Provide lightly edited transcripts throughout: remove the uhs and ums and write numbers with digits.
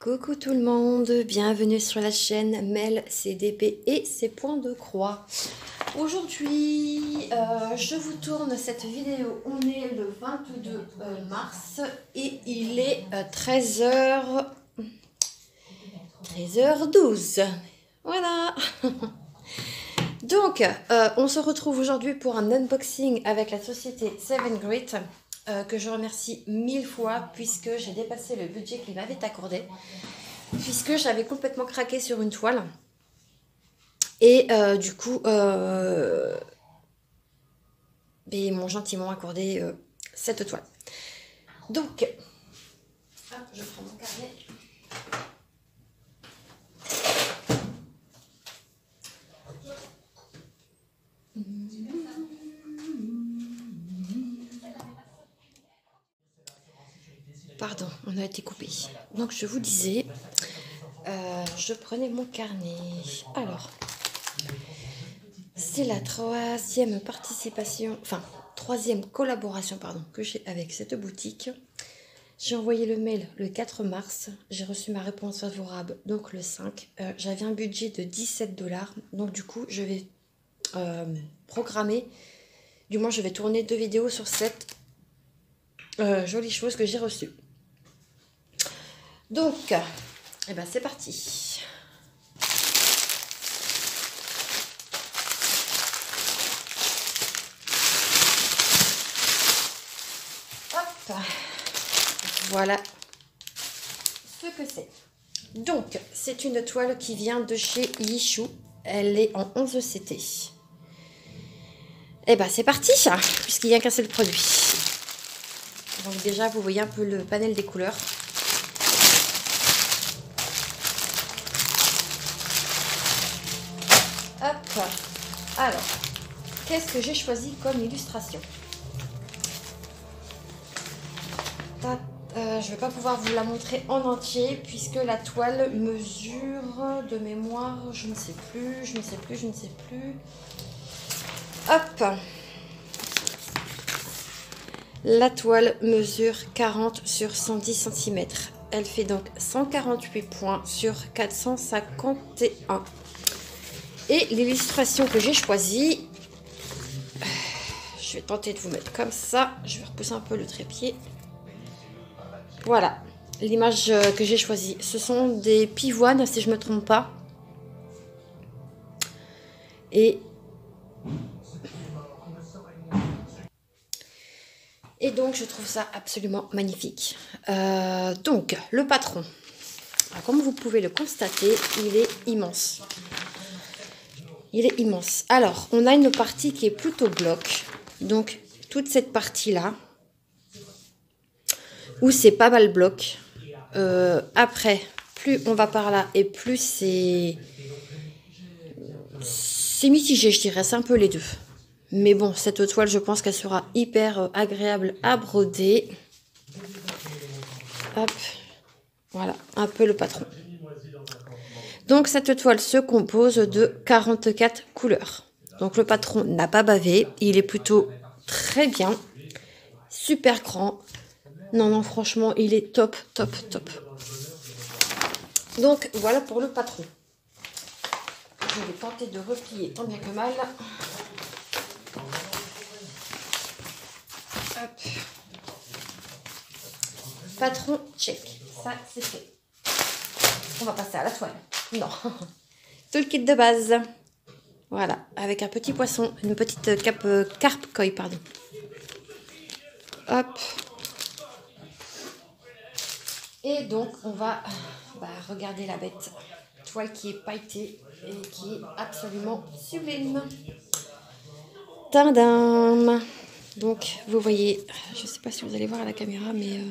Coucou tout le monde, bienvenue sur la chaîne Mel CDP et ses points de croix. Aujourd'hui, je vous tourne cette vidéo. On est le 22 mars et il est 13h12. Voilà. Donc, on se retrouve aujourd'hui pour un unboxing avec la société 7Grit. Que je remercie 1000 fois puisque j'ai dépassé le budget qu'ils m'avaient accordé, puisque j'avais complètement craqué sur une toile et du coup ils m'ont gentiment accordé cette toile. Donc hop, je prends mon carnet. Pardon, on a été coupé. Donc je vous disais, je prenais mon carnet. Alors, c'est la troisième collaboration que j'ai avec cette boutique. J'ai envoyé le mail le 4 mars. J'ai reçu ma réponse favorable donc le 5. J'avais un budget de 17 $. Donc du coup, je vais programmer, du moins je vais tourner 2 vidéos sur cette jolie chose que j'ai reçue. Donc, eh ben c'est parti. Hop, voilà ce que c'est. Donc, c'est une toile qui vient de chez Yishu. Elle est en 11 CT. Eh ben c'est parti, puisqu'il n'y a qu'un seul produit. Donc déjà, vous voyez un peu le panel des couleurs. Hop. Alors, qu'est-ce que j'ai choisi comme illustration? Je ne vais pas pouvoir vous la montrer en entier puisque la toile mesure de mémoire, je ne sais plus. Hop. La toile mesure 40 sur 110 cm. Elle fait donc 148 points sur 451. Et l'illustration que j'ai choisie, je vais tenter de vous mettre comme ça. Je vais repousser un peu le trépied. Voilà, l'image que j'ai choisie. Ce sont des pivoines, si je ne me trompe pas. Et donc, je trouve ça absolument magnifique. Donc, le patron. Alors, comme vous pouvez le constater, il est immense. Il est immense. Alors, on a une partie qui est plutôt bloc. Donc, toute cette partie-là, où c'est pas mal bloc. Après, plus on va par là et plus c'est mitigé, je dirais. C'est un peu les deux. Mais bon, cette toile, je pense qu'elle sera hyper agréable à broder. Hop, voilà, un peu le patron. Donc, cette toile se compose de 44 couleurs. Donc, le patron n'a pas bavé. Il est plutôt très bien. Super grand. Non, franchement, il est top. Donc, voilà pour le patron. Je vais tenter de replier tant bien que mal. Hop. Patron, check. Ça, c'est fait. On va passer à la toile. Non. Tout le kit de base. Voilà. Avec un petit poisson. Une petite carpe koi, pardon. Hop. Et donc, on va regarder la bête. Toile qui est pailletée et qui est absolument sublime. Tadam! Donc, vous voyez, je ne sais pas si vous allez voir à la caméra, mais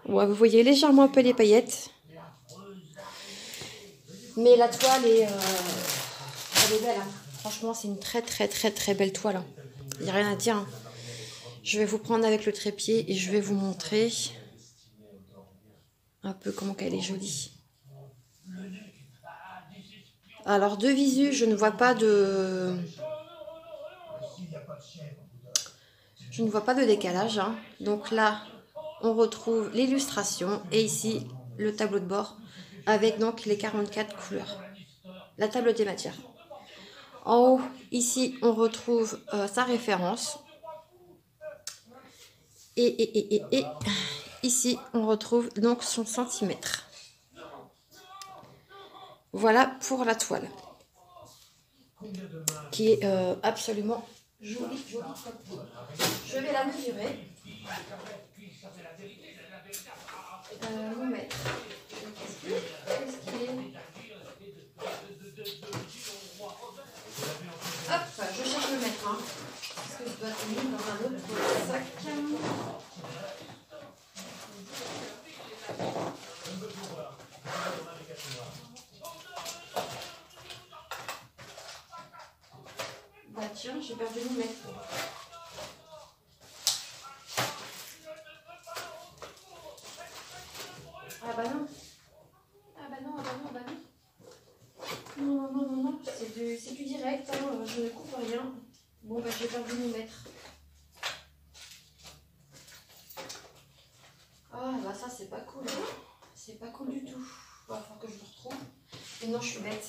ouais, vous voyez légèrement un peu les paillettes. Mais la toile est, elle est belle. Hein. Franchement, c'est une très belle toile. Hein. Il n'y a rien à dire. Hein. Je vais vous prendre avec le trépied et je vais vous montrer un peu comment elle est jolie. Alors, de visu, je ne vois pas de... décalage. Hein. Donc là, on retrouve l'illustration et ici le tableau de bord avec donc les 44 couleurs. La table des matières. En haut, ici, on retrouve sa référence. Et ici, on retrouve donc son centimètre. Voilà pour la toile. Qui est absolument jolie. Je vais la mesurer. Mon mètre. Qu'est-ce qu'il est? Hop, je cherche le mètre. Hein, parce que je dois le mettre dans un autre sac. Bah tiens, j'ai perdu mon mètre. Ah bah non. Ah bah non, ah bah non, ah bah non. Non, non, non, non, c'est du direct, hein, je ne coupe rien. Bon, bah j'ai perdu mon mètre. Ah, bah ça, c'est pas cool. Hein. C'est pas cool du tout. Il va falloir que je le retrouve. Et non, je suis bête.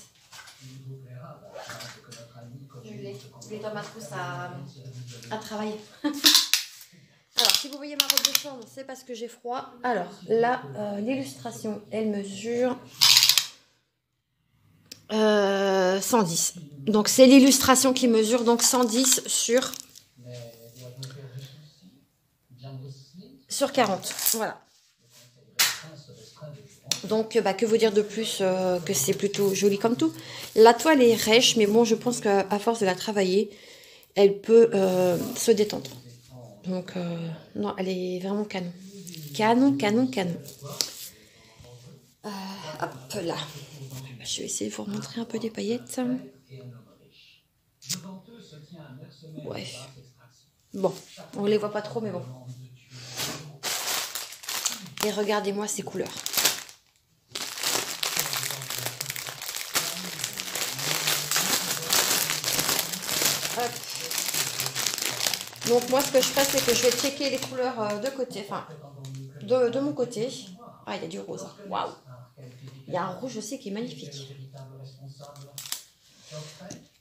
Je l'ai. Il est dans ma trousse à travailler. Alors, si vous voyez ma robe de chambre, c'est parce que j'ai froid. Alors, là, l'illustration, elle mesure 110. Donc, c'est l'illustration qui mesure donc 110 sur 40. Voilà. Donc, bah, que vous dire de plus que c'est plutôt joli comme tout. La toile est rêche, mais bon, je pense qu'à force de la travailler, elle peut se détendre. Donc, non, elle est vraiment canon. Canon, canon, canon. Hop là. Je vais essayer de vous remontrer un peu des paillettes. Ouais. Bon, on les voit pas trop, mais bon. Et regardez-moi ces couleurs. Hop. Donc moi, ce que je ferai, c'est que je vais checker les couleurs de côté, enfin, de mon côté. Ah, il y a du rose. Waouh. Il y a un rouge aussi qui est magnifique.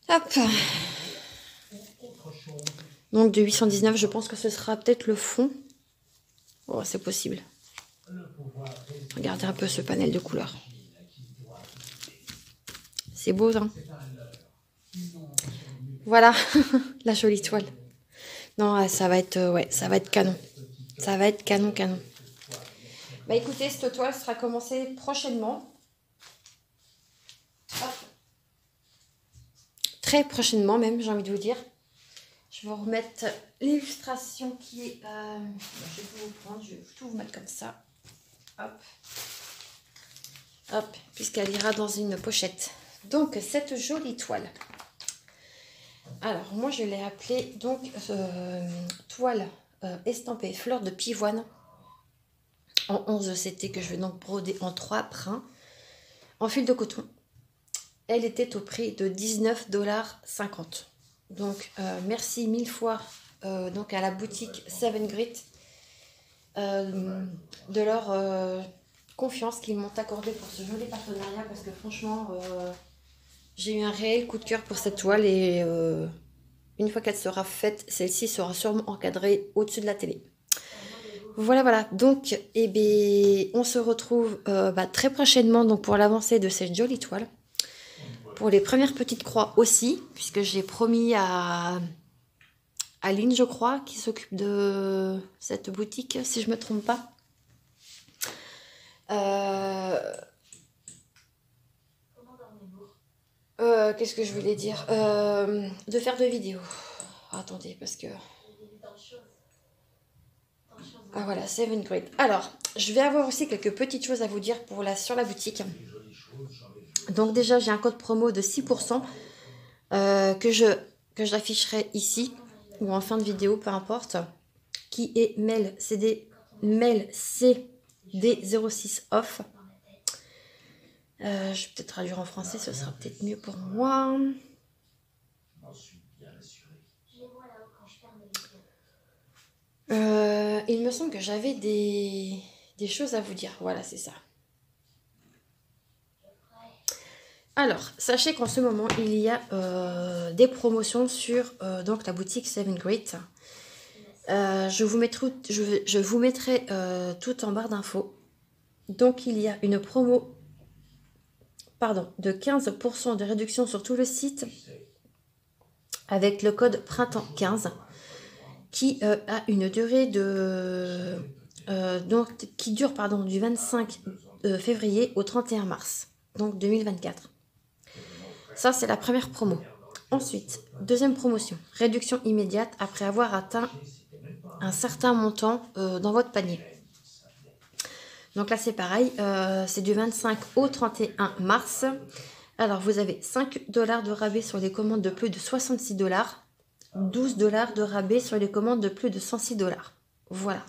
Hop. Donc de 819, je pense que ce sera peut-être le fond. Oh, c'est possible. Regardez un peu ce panel de couleurs. C'est beau, hein? Voilà, la jolie toile. Non, ça va être, ouais, ça va être canon. Ça va être canon, canon. Bah écoutez, cette toile sera commencée prochainement. Hop. Très prochainement même, j'ai envie de vous dire. Je vais vous remettre l'illustration qui est... je vais tout vous prendre, je vais tout vous mettre comme ça. Hop. Hop, puisqu'elle ira dans une pochette. Donc, cette jolie toile. Alors, moi, je l'ai appelée donc toile estampée fleur de pivoine en 11 CT que je vais donc broder en 3 brins en fil de coton. Elle était au prix de 19,50 $. Donc, merci 1000 fois donc à la boutique Seven Grit de leur confiance qu'ils m'ont accordé pour ce joli partenariat parce que franchement, j'ai eu un réel coup de cœur pour cette toile et une fois qu'elle sera faite, celle-ci sera sûrement encadrée au-dessus de la télé. Voilà, voilà. Donc, eh bien, on se retrouve très prochainement donc, pour l'avancée de cette jolie toile. Pour les premières petites croix aussi, puisque j'ai promis à Aline, je crois, qui s'occupe de cette boutique, si je ne me trompe pas. Qu'est-ce que je voulais dire de faire de vidéos. Attendez, parce que... Ah voilà, Seven Grit. Alors, je vais avoir aussi quelques petites choses à vous dire sur la boutique. Donc déjà, j'ai un code promo de 6% que j'afficherai ici ou en fin de vidéo, peu importe, qui est Mel CD06 off. Je vais peut-être traduire en français, ce sera peut-être mieux pour moi. il me semble que j'avais des choses à vous dire. Voilà, c'est ça. Alors, sachez qu'en ce moment, il y a des promotions sur donc la boutique 7 Great. Je vous mettrai tout en barre d'infos. Donc, il y a une promo de 15% de réduction sur tout le site avec le code printemps 15 qui a une durée de qui dure du 25 février au 31 mars donc 2024. Ça, c'est la première promo. Ensuite, deuxième promotion, réduction immédiate après avoir atteint un certain montant dans votre panier. Donc là, c'est pareil, c'est du 25 au 31 mars. Alors, vous avez 5 $ de rabais sur les commandes de plus de 66 $, 12 $ de rabais sur les commandes de plus de 106 $. Voilà.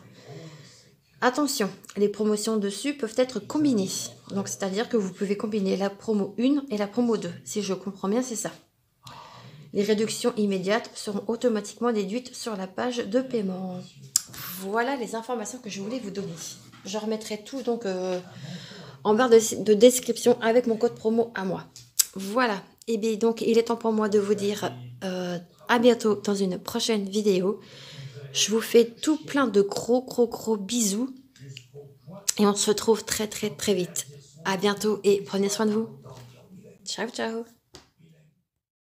Attention, les promotions dessus peuvent être combinées. Donc, c'est-à-dire que vous pouvez combiner la promo 1 et la promo 2. Si je comprends bien, c'est ça. Les réductions immédiates seront automatiquement déduites sur la page de paiement. Voilà les informations que je voulais vous donner. Je remettrai tout donc en barre de description avec mon code promo à moi. Voilà. Et bien donc, il est temps pour moi de vous dire à bientôt dans une prochaine vidéo. Je vous fais tout plein de gros bisous. Et on se retrouve très vite. À bientôt et prenez soin de vous. Ciao.